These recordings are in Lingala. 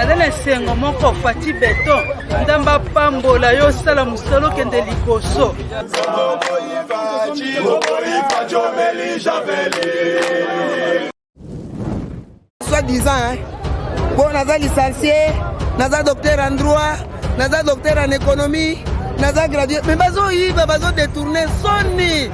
Nazana sengo moko fati beton. Ndamba pambola yo sala musolo kende likoso. Soi-disant, hein. Bon, naza licencié, naza docteur en droit, naza docteur en économie, naza gradué. Mais bazo yiba, bazo détourner soni.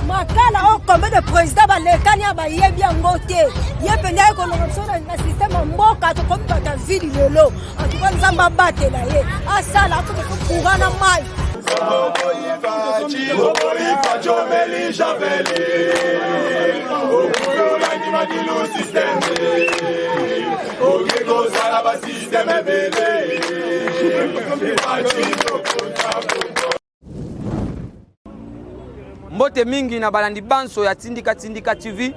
Makala o combien de présidents balekani abayebi yango te ye penda ye kolongoso na système mboka to comme bata ville lelo en tout cas nzamba batela ye asala akuto kugana mai Mbote mingi na balandi banso ya Tindika TV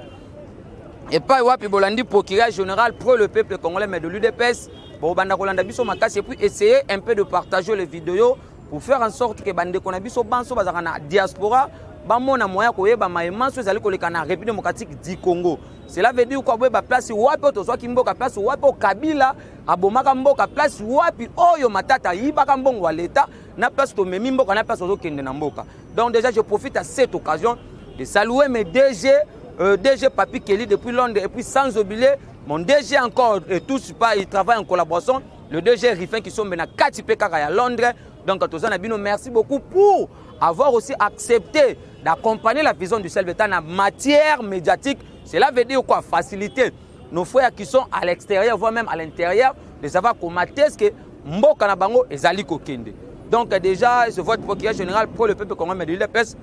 et pas wapi bolandi procureur général pour le peuple congolais mais de l'UDPS bon banda kolanda biso makasi et puis essayer un peu de partager les vidéos pour faire en sorte que bande kona biso banso bazaka na diaspora ba mona moya koyeba maemanso ezali koleka na République démocratique du Congo. Cela veut dire quoi ba place wapi tozwa kimboka place wapi Kabila abomaka mboka place wapi oyo matata yibaka mbongo wa l'état na place to memi mboka na place ozo kende na mboka. Donc déjà je profite à cette occasion de saluer mes DG DG Papi Kelly depuis Londres et puis sans oublier mon DG encore et tous pas il travaille en collaboration le DG Rifin qui sont maintenant 4 PK à Londres. Donc Tozana Bino merci beaucoup pour avoir aussi accepté d'accompagner la vision du Selvetan en matière médiatique. Cela veut dire quoi? Faciliter nos frères qui sont à l'extérieur, voire même à l'intérieur, de savoir comment est-ce que Mboka na bango ezali kokende. Donc déjà, je vote procureur général pour le peuple congolais de l'UDPS.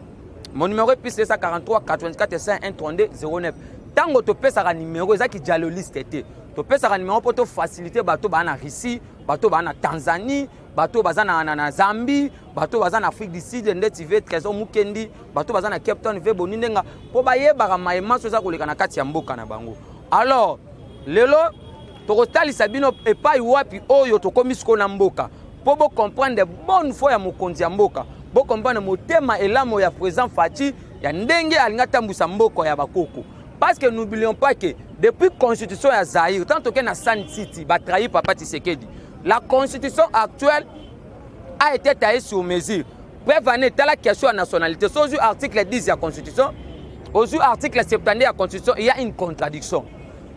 Mon numéro est plus 43 84 51 32 09. Tango to pesa ka numéro ezaki dialoliste te. To pesa ka numéro pour te faciliter bato ba na Russie, bato ba na Tanzanie, bato baza na Zambie, bato baza na Afrique du Sud ndeti ve trésor mukendi, bato baza na Cape Town ve bonindenga po ba yeba ka mayemanso za koleka na kati ya mboka na bango. Alors, lelo to kotali sabino epai wapi oyo to komisiko na mboka. Pour vous comprendre de bonne foi à mokonzi ya mboka, pour comprendre motema elamo ya président Fachi ya ndenge alingata mbusa mboko ya bakoko. Parce que n'oublions pas que depuis la constitution ya Zaïre, tant que na San City, ba trahi Papa Tshisekedi, la constitution actuelle a été taillée sur mesure. Prévenez la question de nationalité. Sur l'article 10 de la constitution, sur l'article 70 de la constitution, il y a une contradiction.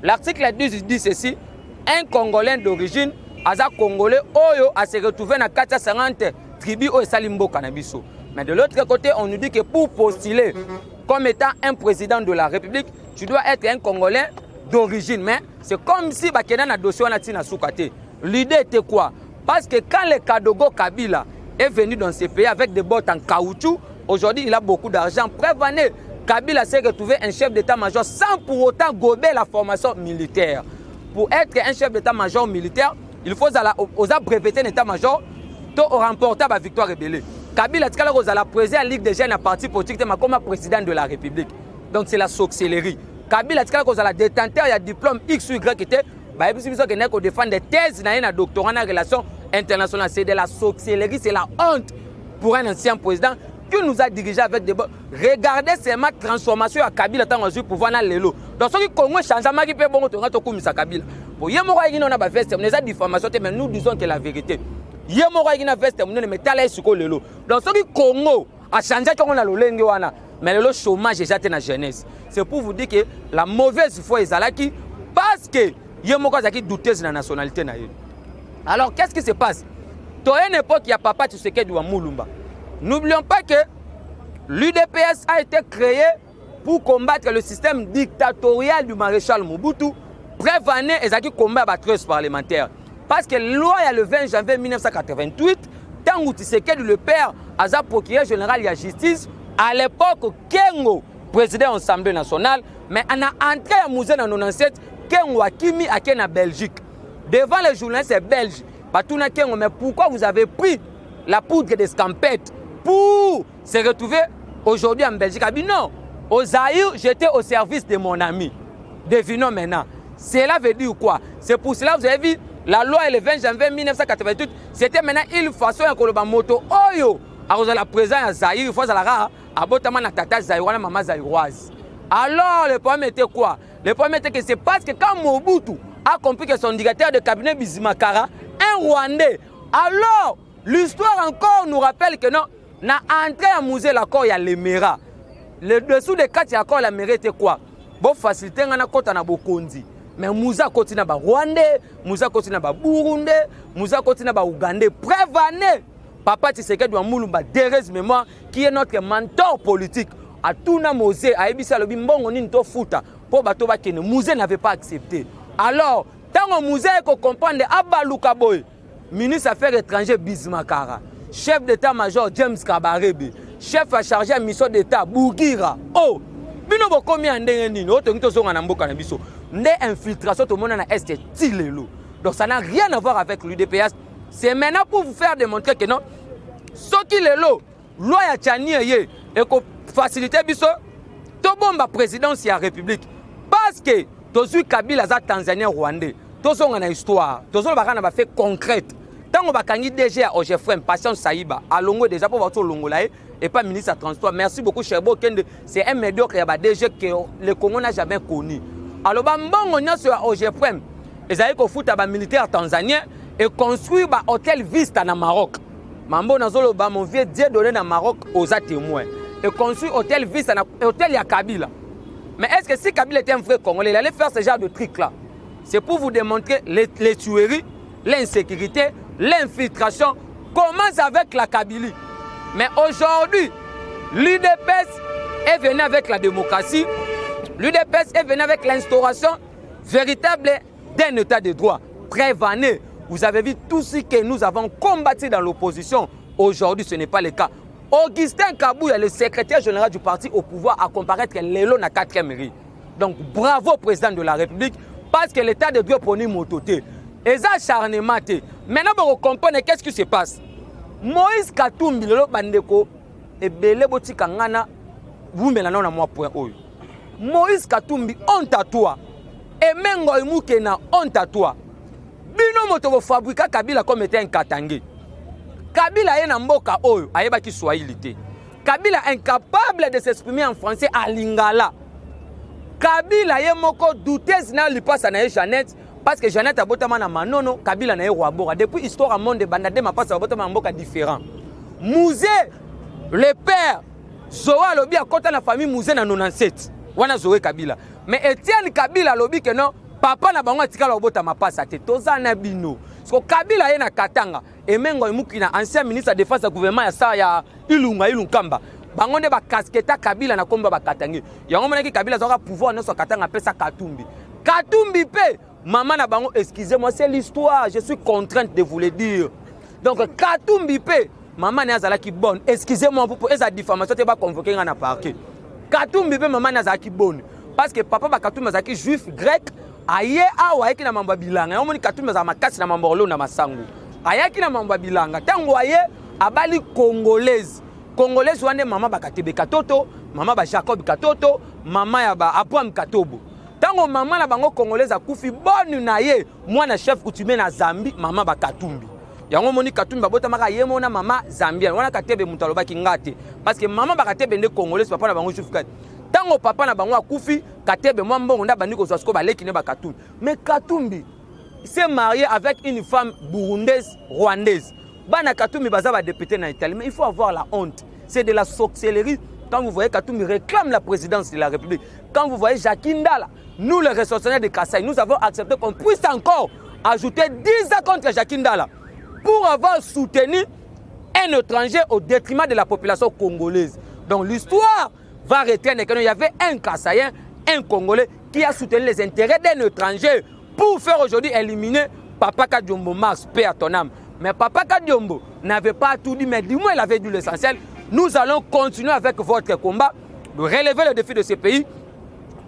L'article 10 dit ceci, un Congolais d'origine Aza Congolais oyo a se retrouvé dans 450 tribus au Salimbo Canabiso. Mais de l'autre côté, on nous dit que pour postuler comme étant un président de la République, tu dois être un Congolais d'origine. Mais c'est comme si Bakena na dossier na soukate. L'idée était quoi? Parce que quand le Kadogo Kabila est venu dans ces pays avec des bottes en caoutchouc, aujourd'hui il a beaucoup d'argent. Prévenez, Kabila s'est retrouvé un chef d'état-major sans pour autant gober la formation militaire. Pour être un chef d'état-major militaire, il faut oser breveter l'état-major pour remporter la victoire rébellée. Kabila tika la président de la Ligue des jeunes à parti politique comme président de la République. Donc c'est la sorcellerie. Kabila tika la détenteur il diplôme X ou Y qui était bah et puis que défendre des thèses dans un doctorat en relations internationales, c'est de la sorcellerie, c'est la honte pour un ancien président qui nous a dirigé avec des... Regardez seulement la transformation à Kabila dans le pouvoir dans l'élo. Donc, ce qui Congo changement qui peut bon to comme Kabila. Pour Yemora Igino na ba veste, on a diffamation mais nous disons que la vérité. Yemora Igina veste, on ne met pas sur l'élo. Donc, ce qui Congo a changé quand on a le lenge wana, mais le chômage est déjà dans la jeunesse. C'est pour vous dire que la mauvaise foi est Zalaki parce que Yemora Zaki douteuse de la nationalité na. Alors, qu'est-ce qui se passe? À une époque, il y a Papa Tshisekedi wa Mulumba. N'oublions pas que l'UDPS a été créé pour combattre le système dictatorial du maréchal Mobutu. Prévenez et combat la trêve parlementaire. Parce que la loi le 20 janvier 1988, tant que Tshisekedi le père, Aza procureur général de la justice, à l'époque, Kengo, président de l'Assemblée nationale, mais on a entré à Mouzé en 1997, Kengo Akimi a en Belgique. Devant les journalistes belges, mais pourquoi vous avez pris la poudre des scampettes pour se retrouver aujourd'hui en Belgique? Non, au Zaïre, j'étais au service de mon ami. Devinons maintenant. Cela veut dire quoi? C'est pour cela que vous avez vu la loi le 20 janvier 1988. C'était maintenant une façon de moto. Oyo, la présent à Zaïre, il faut la abotama na tata Zaïroise, maman Zaïroise. Alors, le problème était quoi? Le problème était que c'est parce que quand Mobutu a compris que son directeur de cabinet Bizimakara, un Rwandais, alors l'histoire encore nous rappelle que non, na entré à musée l'accord, il y a les Mera. Le dessous des 4 accords, la mairie était quoi? Bon, facilité, on a côté na Bokondi. Mais Moussa continue à Rwandais, Moussa continue à Burundi, Moussa continue à Ougandais. Prévenez Papa Tshisekedi Moulumba, Thérèse Mémoire, qui est notre mentor politique. À tout le monde, à Ebissa Lobi, Mbongo Ninto Fouta, pour Batoba Kene, Moussa n'avait pas accepté. Alors, tant que Moussa comprend Abba Lukaboy, ministre des Affaires étrangères Bismakara, chef d'état-major James Kabarebe, chef à charger à mission d'État Bougira. Oh, bino bokomi andenge nini oto ngito zonga na mboka na biso nde infiltration to mona na est tilelo. Donc ça n'a rien à voir avec l'UDPS. C'est maintenant pour vous faire démontrer que non, ce qui est là, loi ya tchani ye et ko faciliter biso to bomba présidence ya république parce que tozui Kabila za Tanzanien Rwandais to zonga na histoire to zonga bakana ba fait concrète. Tant on va kangi DG à OGFM, Patience Saïba, à Longo déjà pour votre Longolaye et pas ministre à transport. Merci beaucoup, Cherbo Kende. C'est un médiocre et DG que le Congo n'a jamais connu. Alors, on a sur OGFM, ils avaient qu'au foot à militaire tanzanien et construit un hôtel Vista au Maroc. Mambo Nazolo, mon vieux Dieu donné dans Maroc aux témoins. Et construit hôtel Vista, hôtel ya Kabila. Mais est-ce que si Kabila était un vrai Congolais, il allait faire ce genre de trucs-là? C'est pour vous démontrer les tueries, l'insécurité, l'infiltration commence avec la Kabylie. Mais aujourd'hui, l'UDPS est venu avec la démocratie, l'UDPS est venu avec l'instauration véritable d'un état de droit. Prévenez, vous avez vu tout ce que nous avons combattu dans l'opposition. Aujourd'hui, ce n'est pas le cas. Augustin Kabouya, le secrétaire général du parti au pouvoir, a comparaître l'élo na 4e mairie. Donc bravo président de la République, parce que l'état de droit pour nous mototé. Et ça, acharnement. Maintenant, vous comprenez qu'est-ce qui se passe. Moïse Katumbi, le bandeko, et belé boti kangana, vous mettez na moi point oyo. Moïse Katumbi, honte à toi. Et Mengo Imukena, honte à toi. Bino moto fabriquer Kabila comme étant un Katangé. Kabila est na mboka oyo, ayeba ki swahili. Kabila incapable de s'exprimer en français à Lingala. Kabila est moko douteuse na li passe na Jeannette. Parce que Jeannette a botama na manono, Kabila na Rwabora. Depuis l'histoire à monde de bandade, ma passe à botama mboka différent. Mouzé, le père, Zoa lobi a côté la famille Mouzé na 97. Wana Zoé Kabila. Mais Etienne Kabila lobi que non, papa na bango atika la botama passe à tête. Tozana bino. Parce que Kabila est na Katanga. Et Mengo Imukina, ancien ministre de défense du gouvernement, ya ya Ilunkamba. Bango ne ba kasketa Kabila na komba ba Katangi. Yango monaki Kabila zoka pouvoir na so Katanga pesa Katumbi. Katumbi pe maman na bango, excusez-moi, c'est l'histoire, je suis contrainte de vous le dire. Donc, Katumbi pe, maman n'a qui bonne, excusez-moi pour esa diffamation, tu vas convoquer un parquet. Katumbi pe, maman n'a qui bonne. Parce que papa ba Katumbi zaki juif grec, aye awa ki na mamba bilanga. On moni Katumbi za makasi na mamba olo na masangu. Aye ki na mamba bilanga. Tango aye abali congolaise. Congolaise wane maman ba Katebe Katoto, maman ba Jacob Katoto, maman ya ba Abraham Katobo. Tango maman la bango congolaise a koufi bonne na ye, moi na chef coutumier na Zambie, maman ba Katumbi. Yango moni Katumbi ba bota maka ye mona maman Zambien. Wana Katebe mutaloba ki ngate. Parce que maman ba Katebe nde congolaise papa na bango juif kat. Tango papa na bango a koufi, Katebe moi mbongo nda bandi ko zasko ba leki ne ba Katumbi. Mais Katumbi s'est marié avec une femme burundaise, rwandaise. Bana Katumbi baza ba député na Italie, mais il faut avoir la honte. C'est de la sorcellerie. Quand vous voyez Katumbi réclame la présidence de la République, quand vous voyez Jacques Ndala, nous les ressortissants de Kassai, nous avons accepté qu'on puisse encore ajouter 10 ans contre Jacques Ndala pour avoir soutenu un étranger au détriment de la population congolaise. Donc l'histoire va retenir qu'il y avait un Kassaïen, un Congolais qui a soutenu les intérêts d'un étranger pour faire aujourd'hui éliminer Papa Kadiombo Mars, paix à ton âme. Mais Papa Kadiombo n'avait pas tout dit, mais du moins il avait dit l'essentiel. Nous allons continuer avec votre combat de relever le défi de ce pays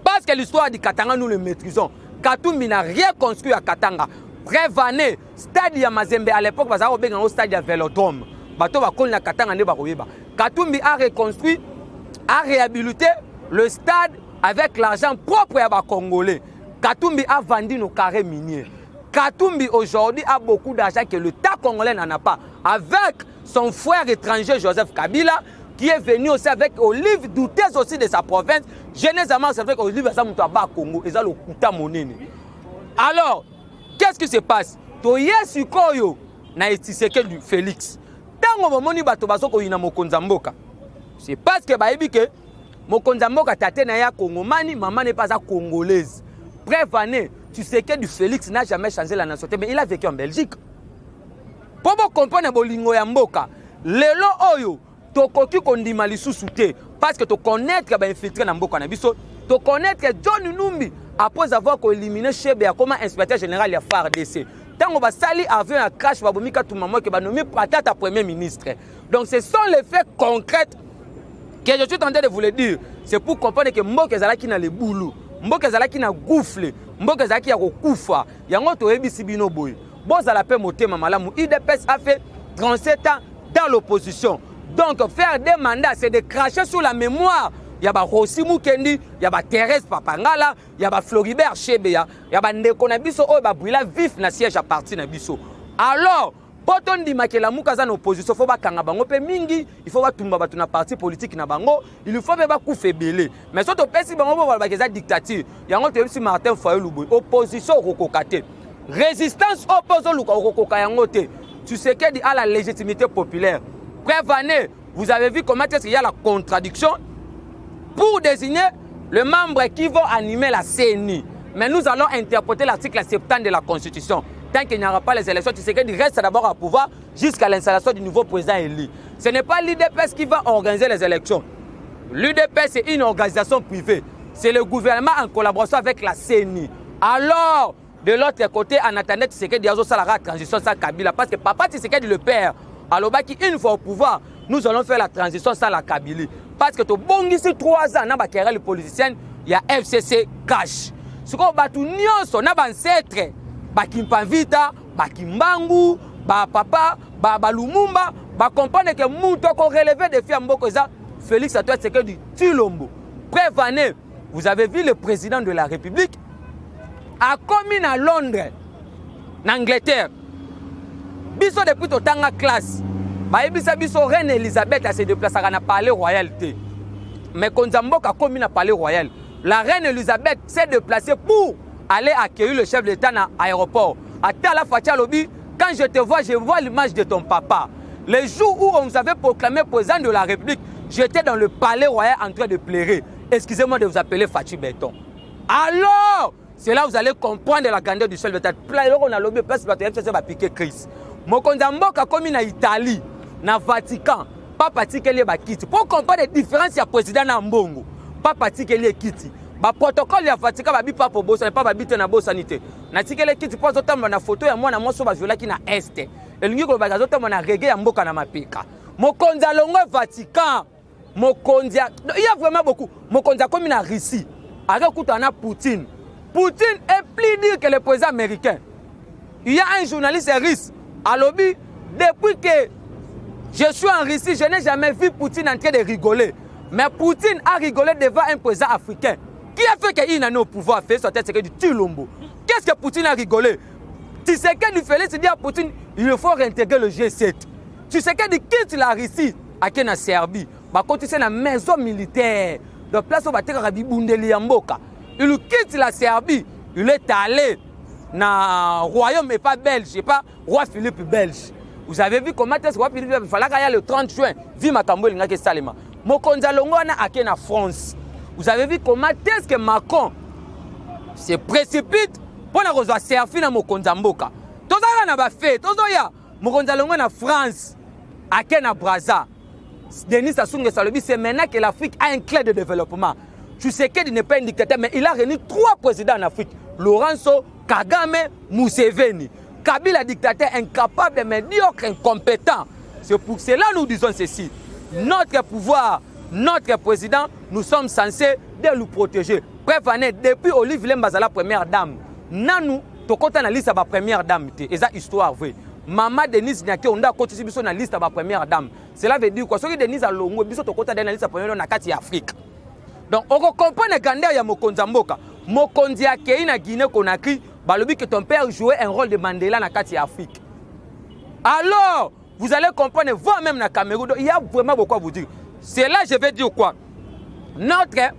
parce que l'histoire du Katanga, nous le maîtrisons. Katumbi n'a rien construit à Katanga. Prévenez, stade ya Mazembe à l'époque, parce qu'il y a un stade à Vélodrome. Katumbi a reconstruit, a réhabilité le stade avec l'argent propre à Congolais. Katumbi a vendu nos carrés miniers. Katumbi aujourd'hui a beaucoup d'argent que l'État congolais n'en a pas. Avec son frère étranger Joseph Kabila, qui est venu aussi avec Olive douteuse aussi de sa province. Généralement, c'est vrai qu'Olive a monté à Congo, et ça le Kouta Monene. Alors, qu'est-ce qui se passe? Toye Sukoyo na etiseke du Félix. Tango momoni bato bazoko yina mokonza mboka. C'est parce que bayebi que mokonza mboka tate na ya Congomani, maman n'est pas congolaise. Prévané, tu sais que du Félix n'a jamais changé la nationalité, mais il a vécu en Belgique. Pour vous comprendre bolingo ya mboka, lelo oyo tokoki kondima lisusu te parce que to connaître ba infiltré na mboka na biso, to connaître John Numbi après avoir éliminé Chebe comme inspecteur général ya FARDC. Tango ba sali avion ya crash ba bomika tumamo ke ba nommé patata premier ministre. Donc ce sont les faits concrets que je suis en train de vous le dire. C'est pour comprendre que mboka ezalaki na le boulou, mboka ezalaki na gouffle, mboka ezalaki ya kokufa. Yango to yebisi bino boy. Bozala pe motema malamu. IDPS a fait 37 ans dans l'opposition. Donc faire des mandats, c'est de cracher sur la mémoire. Il y a Rossi Mukendi, il y a Thérèse Papangala, il y a Floribert Chebeya, il y a Ndeko Nabiso, il y a Brila vif na siège à partir Nabiso. Alors, quand on dit que la moukaza en opposition, il faut pas kanga bango pe mingi, il faut pas tumba batu na parti politique na bango, il faut pas koufe belé. Mais si on pesi bango ba ba dictature, il y a un si Martin Fayulu boy, opposition rokokate. Résistance opposant Luka. Tu sais qu'il y a la légitimité populaire. Prévenez, vous avez vu comment il y a la contradiction pour désigner le membre qui va animer la CENI. Mais nous allons interpréter l'article 70 de la Constitution. Tant qu'il n'y aura pas les élections, tu sais qu'il reste d'abord à pouvoir jusqu'à l'installation du nouveau président élu. Ce n'est pas l'UDPS qui va organiser les élections. L'UDPS c'est une organisation privée. C'est le gouvernement en collaboration avec la CENI. Alors, de l'autre côté, en attendant Tshisekedi Diazo Salara transition sans Kabila. Parce que papa Tshisekedi le père, alors une fois au pouvoir, nous allons faire la transition sans la Kabylie. Parce que tu bon ici 3 ans, dans la les politiciens, il y a FCC cash. Ce qu'on va tout nyonso, na ancêtre, Bakimpanvita, Bakimbangu, Papa, Lumumba, comprendre que Mouto qu'on relevé des filles Mbokoza, Félix Antoine Tshisekedi Tshilombo. Prévenez, vous avez vu le président de la République a commis à Londres, en Angleterre. Biso depuis tout temps en classe. Biso reine Elisabeth a se déplacé à la palais royalité. Mais quand Zamboka a commis à palais royal, la reine Elisabeth s'est déplacée pour aller accueillir le chef d'État à l'aéroport. À la Fatia Lobby, quand je te vois, je vois l'image de ton papa. Le jour où on nous avait proclamé président de la République, j'étais dans le palais royal en train de pleurer. Excusez-moi de vous appeler Fachi Béton. Alors, c'est là que vous allez comprendre la grandeur du chef d'État. On a lobby parce que ça va piquer Chris. Mokonza Mboka comme en Italie, na Vatican, pas particulier ba kiti. Pour comprendre les différences, il y a président na Mbongo, pas particulier kiti. Ba protocole ya Vatican ba bi pas pour bossa, pas ba bite na bossa sanité. Na tikele kiti pour zotambo na photo ya mwana moso ba viola ki na este. Elingi ko ba zotambo na reggae ya Mboka na mapeka. Mokonza longo Vatican, Mokonza, il y a vraiment beaucoup. Mokonza comme en Russie, avec Koutana Poutine. Poutine est plus dur que le président américain. Il y a un journaliste russe à lobby. Depuis que je suis en Russie, je n'ai jamais vu Poutine en train de rigoler. Mais Poutine a rigolé devant un président africain. Qui a fait qu'il n'a pas au pouvoir faire sa tête, c'est que du Tshilombo. Qu'est-ce que Poutine a rigolé? Tu sais que du Félix dit à Poutine, il faut réintégrer le G7. Tu sais que du quitte la Russie à la Serbie. Par contre, c'est la maison militaire. De place où il y a Rabi Bundeli Mboka. Il quitte la Serbie, il est allé dans le royaume et pas belge, pas roi Philippe belge. Vous avez vu comment est-ce que roi Philippe il fallait qu'il y ait le 30 juin, vu Makambo il ngake Salema. Mokonza Longona a na France. Vous avez vu comment est-ce que Macron se précipite pour na rejoindre Serfi na Mokonza Mboka. Tout ça na ba fait, tout ça ya Mokonza Longona France a na Brazza. Denis Sassou Nguesso Salobi, c'est maintenant que l'Afrique a un clé de développement. Tu sais qu'il n'est pas un dictateur, mais il a réuni 3 présidents en Afrique. Lorenzo, Kagame, Museveni. Kabila, dictateur incapable, médiocre, incompétent. C'est pour cela que nous disons ceci. Notre pouvoir, notre président, nous sommes censés de le protéger. Prévenez, depuis Olive Lembazala, première dame, nous, tu comptes la liste de la première dame. C'est ça histoire vraie. Maman Denise Nyake, on a continué sur la liste de la première dame. Cela veut dire quoi? Si Denise a longue, tu comptes la liste de la première dame dans l'Afrique. Donc, on comprend le grandeur de Mokonza Mboka. Mokonzi a créé na Guinée-Conakry, balobi que ton père jouait un rôle de Mandela dans l'Afrique. Alors, Vous allez comprendre, voire même dans Cameroun, il y a vraiment beaucoup à vous dire. C'est là je vais dire quoi. Notre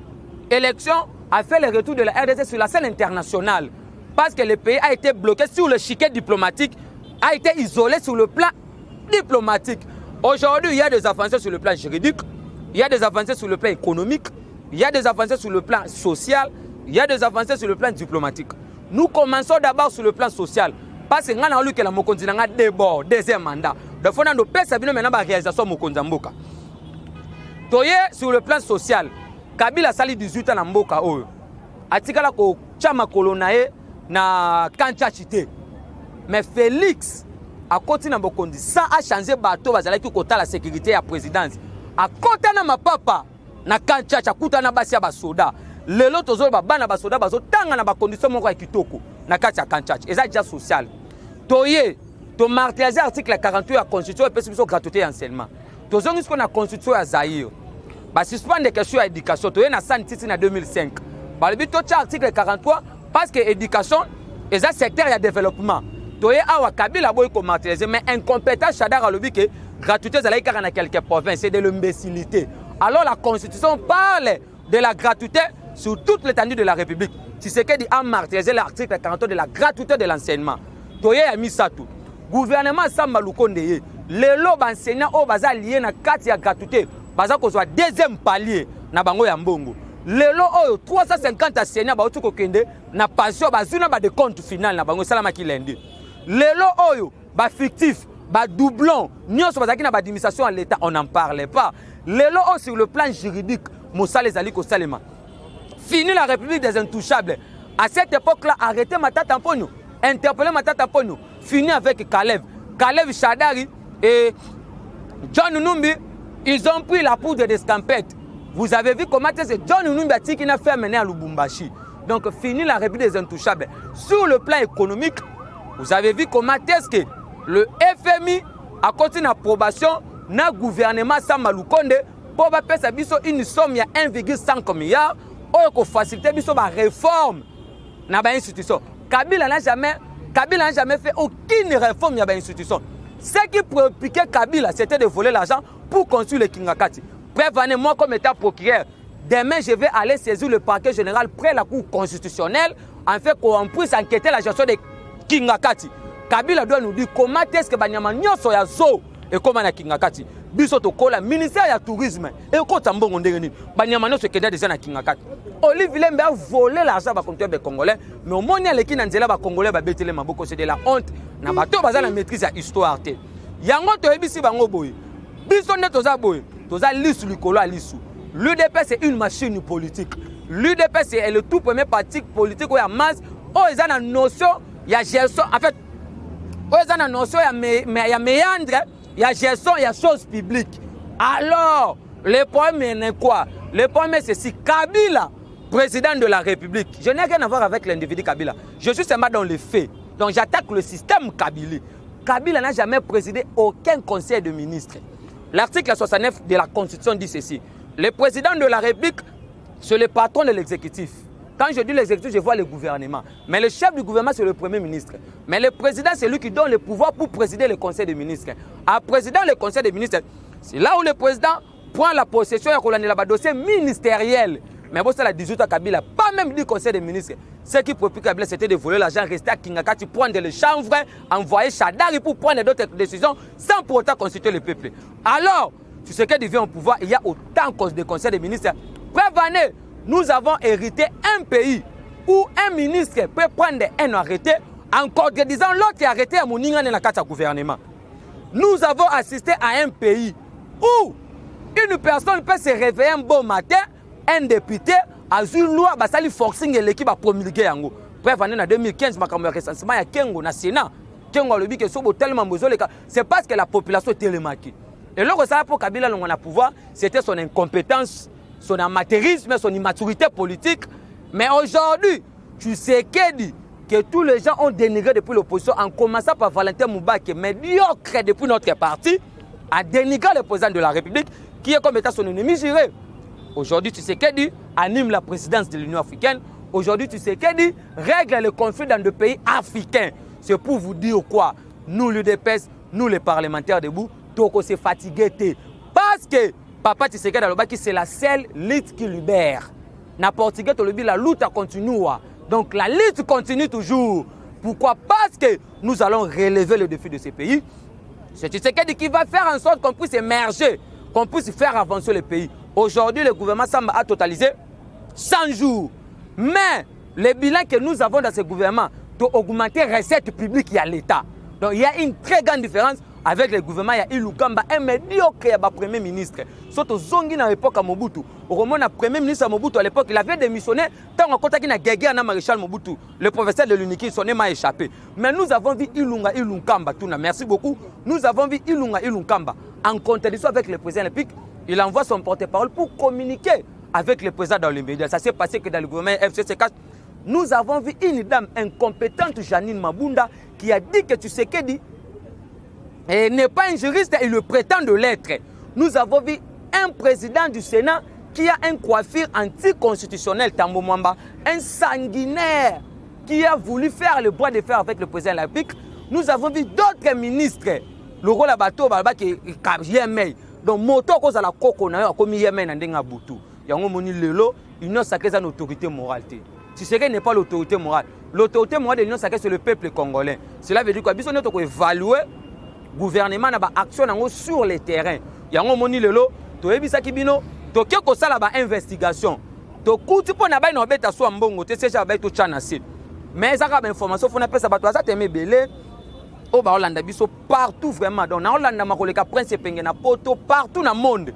élection a fait le retour de la RDC sur la scène internationale. Parce que le pays a été bloqué sur le chiquet diplomatique, a été isolé sur le plan diplomatique. Aujourd'hui, il y a des avancées sur le plan juridique, il y a des avancées sur le plan économique, il y a des avancées sur le plan social, il y a des avancées sur le plan diplomatique. Nous commençons d'abord sur le plan social. Parce que nous avons que la Mokonzi n'a d'abord deuxième mandat. Donc, il faut que nous avons réalisation Mokonzi Mboka. Sur le plan social, Kabila sali 18 ans na Mboka oyo. Atikala ko chama kolonae na kancha chité. Mais Félix a continué na Mokonzi sans a changer bateau bazala ki kota la sécurité ya présidence. A kota na mapapa na kancha cha kuta na basi ya basoda. Lelo tozo ba bana basoda bazo tanga na ba condition moko ya kitoko na kati ya kancha. Eza déjà social. Toye to martyriser article 48 ya constitution et perception gratuité enseignement. Tozongi ce qu'on a constitution ya Zaïre. Ba suspendre des questions à éducation. Toye na santé na 2005. Ba le but to article 43 parce que éducation est un secteur de développement. Toye awa Kabila boy ko martyriser mais incompétent Chadar alobi que gratuité za laïka dans quelques provinces, c'est de l'imbécilité. Alors la constitution parle de la gratuité sur toute l'étendue de la République. Si c'est que dit a martyriser l'article 43 de la gratuité de l'enseignement. Toye a mis ça tout. Gouvernement Samba Lukonde ye. Les lobes enseignants au baza lié na carte ya gratuité. Baza ko soit deuxième palier na bango ya mbongo. Les lots 350 enseignants ba otu ko kende na pension bazuna ba de compte final na bango salama ki lendi. Les lots ba fictif, ba doublon, nyonso bazaki na ba administration à l'état, on n'en parlait pas. Les lots sur le plan juridique, Moussa les ali ko salema. Fini la République des intouchables. À cette époque-là, arrêtez Matata Mponyo, interpellez Matata Mponyo. Fini avec Kalev. Kalev Chadari et John Numbi, ils ont pris la poudre des scampettes. Vous avez vu comment c'est John Numbi qui n'a fait mener à Lubumbashi. Donc fini la République des intouchables. Sur le plan économique, vous avez vu comment est-ce que le FMI a continué l'approbation dans le gouvernement Samba Lukonde pour faire une somme de 1,5 milliard pour faciliter la réforme dans l'institution. Kabila n'a jamais fait aucune réforme dans l'institution. Ce qui préoccupait Kabila, c'était de voler l'argent pour construire le Kingakati. Prévenez-moi comme état procureur. Demain, je vais aller saisir le parquet général près de la Cour constitutionnelle en fait qu'on puisse enquêter la gestion de Kingakati. Kabila doit nous dire comment est-ce que Banyama Nyoso ya zo et comment na Kingakati. Biso to kola ministère du tourisme et ko tambongo ndengeni. Banyama Nyoso kenda déjà na Kingakati. Olivier Lembe a volé l'argent ba compteur des Congolais, mais au moment où les nzela ba Congolais ba betele maboko c'est de la honte. Na bato baza la maîtrise ya histoire te. Yango to ebisi bango boy. Biso ne toza boy. Toza lisu likolo lisu. L'UDP c'est une machine politique. L'UDP c'est le tout premier parti politique où il y a masse, où il y a une notion, il y a gestion, en fait, où il y a une notion, il y a méandre, il y a gestion, il y a choses publiques. Alors, le problème est quoi? Le problème c'est si Kabila, président de la République, je n'ai rien à voir avec l'individu Kabila, je suis seulement dans les faits. Donc j'attaque le système Kabila. Kabila n'a jamais présidé aucun conseil de ministres. L'article 69 de la Constitution dit ceci. Le président de la République, c'est le patron de l'exécutif. Quand je dis l'exécutif, je vois le gouvernement. Mais le chef du gouvernement, c'est le premier ministre. Mais le président, c'est lui qui donne le pouvoir pour présider le conseil des ministres. En présidant le conseil des ministres, c'est là où le président prend la possession et la dossier ministériel. Mais bon, c'est la 18 ans Kabila, pas même du conseil des ministres. Ce qui préoccupait Kabila, c'était de voler l'argent, rester à Kingakati, prendre le chanvre, envoyer Chadari pour prendre d'autres décisions sans pour autant consulter le peuple. Alors, tu sais qu'il devient au pouvoir, il y a autant de conseils des ministres. Prévenez, nous avons hérité un pays où un ministre peut prendre un arrêté en contredisant l'autre arrêté à Moninga dans le gouvernement. Nous avons assisté à un pays où une personne peut se réveiller un bon matin, un député a une loi basali forcing et l'équipe a promulgué yango. Prévenez en 2015 makambo recensement ya Kengo na Sénat. Kengo le dit que sobo tellement besoin c'est parce que la population est télémarquée. Et là, ça pour Kabila, on a pouvoir, c'était son incompétence, son amateurisme, son immaturité politique. Mais aujourd'hui, tu sais que tous les gens ont dénigré depuis l'opposition, en commençant par Valentin Mouba, qui est médiocre depuis notre parti, a dénigré le président de la République, qui est comme étant son ennemi juré. Aujourd'hui, tu sais anime la présidence de l'Union africaine. Aujourd'hui, tu sais règle le conflit dans des pays africains. C'est pour vous dire quoi? Nous, l'UDPS, nous les parlementaires debout, toko se fatigué. Parce que Papa Tshisekedi Alobaki, c'est la seule lutte qui libère. Na portugais, la lutte continue. Donc la lutte continue toujours. Pourquoi? Parce que nous allons relever le défi de ce pays. C'est Tshisekedi qui va faire en sorte qu'on puisse émerger, qu'on puisse faire avancer le pays. Aujourd'hui, le gouvernement semble a totalisé 100 jours. Mais le bilan que nous avons dans ce gouvernement doit augmenter les recettes publiques à l'État. Donc il y a une très grande différence avec le gouvernement. Il y a Ilukamba, un médiocre Premier ministre. Surtout Zongi à l'époque à Mobutu. Au moment où Premier ministre Mobutu à l'époque, il avait démissionné. Tant qu'on a guerre à Maréchal Mobutu, le professeur de l'Uniki, son nom a échappé. Mais nous avons vu Ilunkamba. Merci beaucoup. Nous avons vu Ilunkamba en contradiction avec le président de la République. Il envoie son porte-parole pour communiquer avec le président dans les médias. Ça s'est passé que dans le gouvernement FCC4, nous avons vu une dame incompétente, Janine Mabunda, qui a dit que Tshisekedi n'est pas un juriste, il le prétend de l'être. Nous avons vu un président du Sénat qui a un coiffure anticonstitutionnel, Tambo Mwamba, un sanguinaire qui a voulu faire le bras de fer avec le président de la République. Nous avons vu d'autres ministres, le rôle à bateau, qui est Yemei. Donc, moto cause à la coco, comme Yemei n'a boutu. Yango moni lelo, union sacrée c'est une autorité morale. Tshisekedi n'est pas l'autorité morale. L'autorité morale de l'union sacrée c'est le peuple congolais. Cela veut dire quoi? Bisous nous évaluer gouvernement na ba action sur le terrain. Yango moni lelo, to ebisa kibino, to keko sala ba investigation. To kuti po na ba no beta so mbongo, te seja ba to chana si. Mais ça ba information fona pesa ba to za teme belé. O ba Hollande biso partout vraiment. Donc na Hollande makoleka prince penge na poto partout dans le monde.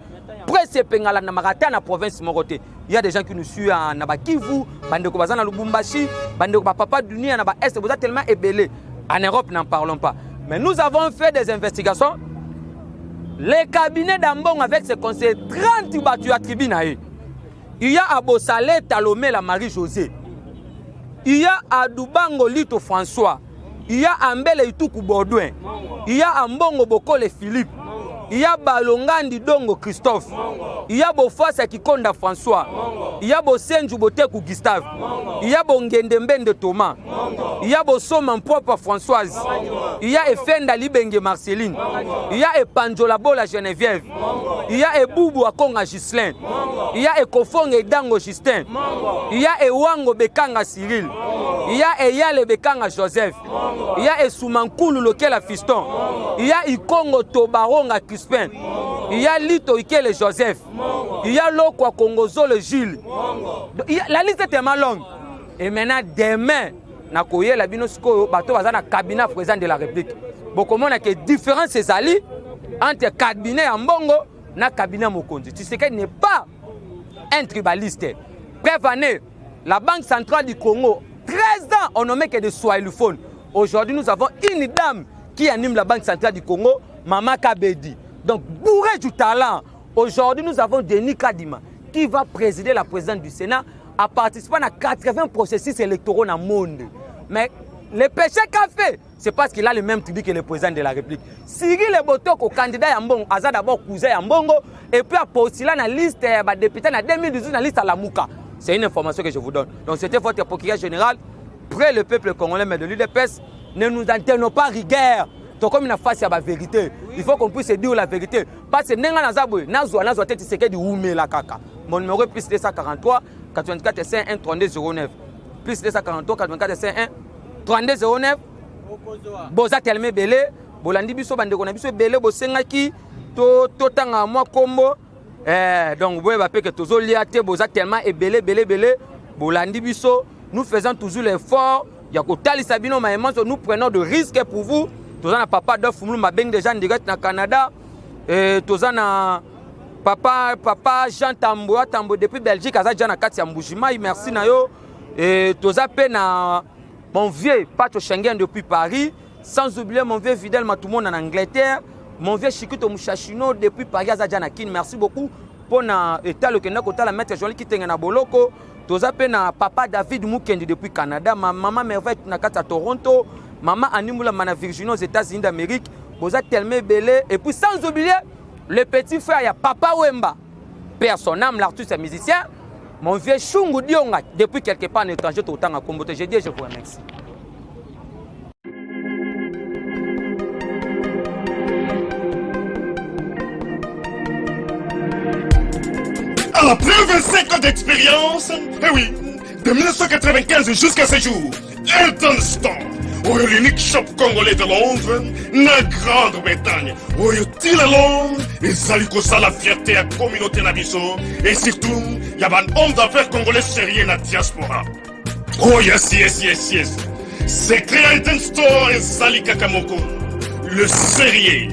Presque pengala na marata na province morote. Il y a des gens qui nous suivent en Nabakivu, bandeko bazana Lubumbashi, bandeko papa dunia na ba est, vous êtes tellement ébélé. En Europe n'en parlons pas. Mais nous avons fait des investigations. Les cabinets d'Ambong avec ses conseils 30 battus à tribune. Il y a à Bossalé Talomé la Marie-Josée. Il y a à Dubango Lito François. Il y a à Mbele Ituku Baudouin. Il y a à Mbongo Bokole Philippe. Il y a Balongandi Dongo Christophe. Il y a Bofasa Kikonda François. Il y a Bosenju Boteku Gustave. Il y a Bongendembende Thomas. Il y a Bosoma Mpwapa Françoise. Il y a Efenda Libenge Marceline. Il y a Epanjola Bola Geneviève. Il y a Ebubu Akonga Gislain. Il y a Ekofong Edango Justin. Il y a Ewango Bekanga Cyril. Il y a Eyale Bekanga Joseph. Il y a Esoumankulu Lokela Fiston. Il y a Ikongo Tobaronga Crispin. Il y a Lito Ikele Joseph. Il y a Lokwa Kongozo le Gilles. La liste est tellement longue. Et maintenant, demain, na koye la binosko bato bazana cabinet président de la République. Beaucoup de gens ont différence ces alliés entre cabinet en Mbongo na cabinet Mokonzi. Tu sais qu'elle n'est pas un tribaliste. Bref année, la Banque centrale du Congo, 13 ans, on nommait que des swahilophones. Aujourd'hui, nous avons une dame qui anime la Banque centrale du Congo, Mama Kabedi. Donc, bourré du talent. Aujourd'hui, nous avons Denis Kadima qui va présider la présidence du Sénat à participer à 80 processus électoraux dans le monde. Mais le péché qu'a fait, c'est parce qu'il a le même tribut que le président de la République. Cyril Ebotoko, candidat à Mbongo, a d'abord cousin à Mbongo, et puis a postulé dans la liste des députés en 2018 dans la liste à la Mouka. C'est une information que je vous donne. Donc c'était votre procureur général, près le peuple congolais, mais de l'UDPS, ne nous en tenons pas rigueur. Donc comme une face à la vérité, il faut qu'on puisse dire la vérité. Parce que Nenga Nazaboué, Nazwa tête c'est que du Oumé la caca. Mon numéro est plus 243 84 51 32 09. Plus 243 84 51 32 09. Boza telme belé, bolandi biso bandeko na biso belé bosengaki to tanga moi combo. Donc vous voyez que tozo liate boza tellement et belé bolandi biso. Nous faisons toujours l'effort. Il y a Kotali Sabino Maïman, nous prenons de risques pour vous. Tous na papa d'Offumlu m'a bien déjà en direct na Canada. Tous na papa Jean Tambo depuis Belgique, à Jean Katia Mboujima, merci na yo. Et tous na mon vieux Pacho Schengen depuis Paris, sans oublier mon vieux Fidel Matoumon en Angleterre, mon vieux Chikuto Mouchachino depuis Paris à Janakin. Merci beaucoup pour na état le Kenya kota la maître Jolie qui tenga na Boloko. Tous na papa David Mukendi depuis Canada, ma maman Merveille na Kata Toronto. Maman Animula Mana Virginie aux États-Unis d'Amérique, vous êtes tellement belé. Et puis sans oublier le petit frère, il y a Papa Wemba, père son âme, l'artiste et musicien. Mon vieux Chungu Dionga, depuis quelque part en étranger, tout autant à Kombote. J'ai dit, je vous remercie. Après 25 ans d'expérience, eh oui, de 1995 jusqu'à ce jour, Elton Store, l'unique shop congolais de Londres, na Grande-Bretagne, tire Londres, et saliko ça la fierté à la communauté nabiso, et surtout, il y a un homme d'affaires congolais sérieux dans la diaspora. Oh yes. C'est créé Elton Store et Sali Kakamoko, le sérieux,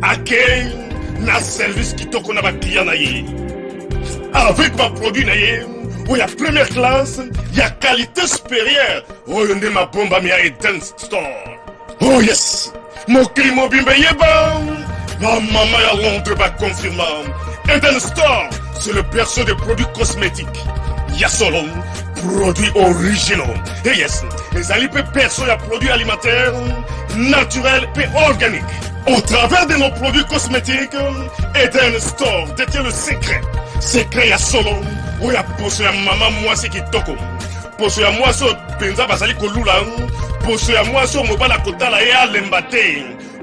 à quel na service qui toko na ba client na ye. Avec ma produit na ye, il y a première classe, il y a qualité supérieure. Oh, il y a ma bombe à Elton Store. Oh yes, mon client bimbe yeba. Ma maman à Londres va confirmer. Elton Store, c'est le perso des produits cosmétiques. Il y a solo produits originaux. Et yes, les alipes perso y a produits alimentaires, naturels et organiques. Au travers de nos produits cosmétiques, Elton Store détient le secret. Secret à solo. Oui, à poser à maman, moi, c'est qui toko. Poser à moi, sur Benza Basali Kolula. Poser à moi, sur Mobala Kotala et Alembate.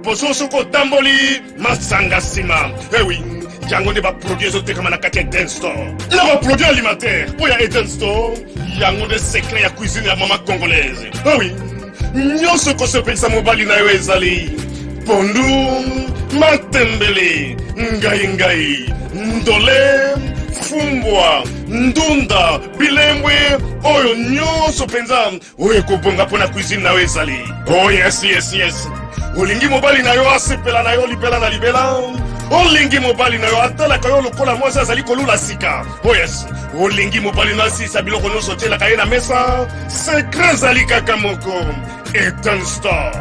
Poser sur Kotamboli, Masanga Sima. Eh oui, Yango ne va produire ce comme la carte Elton Store. Il va produire alimentaire. Oui, à Elton Store, Yango des secrets à cuisiner à maman congolaise. Eh oui, Nyon ce qu'on se fait sa mobile na yo ezali. Pondu, Matembele, Ngai, Ndole. Fumbwa, Ndunda, Bilembwe, Oyo nyonso penza, Oyo kobonga pona cuisine na ezali. Oh yes. Olingi mobali na yo asepela na yo libela na libela. Olingi mobali na yo atala ka yo lokola mwasi azali kolula sika. Oh yes. Olingi mobali na sisa biloko nyonso tiela ka ye na mesa. Secret zali kaka moko. Elton Store.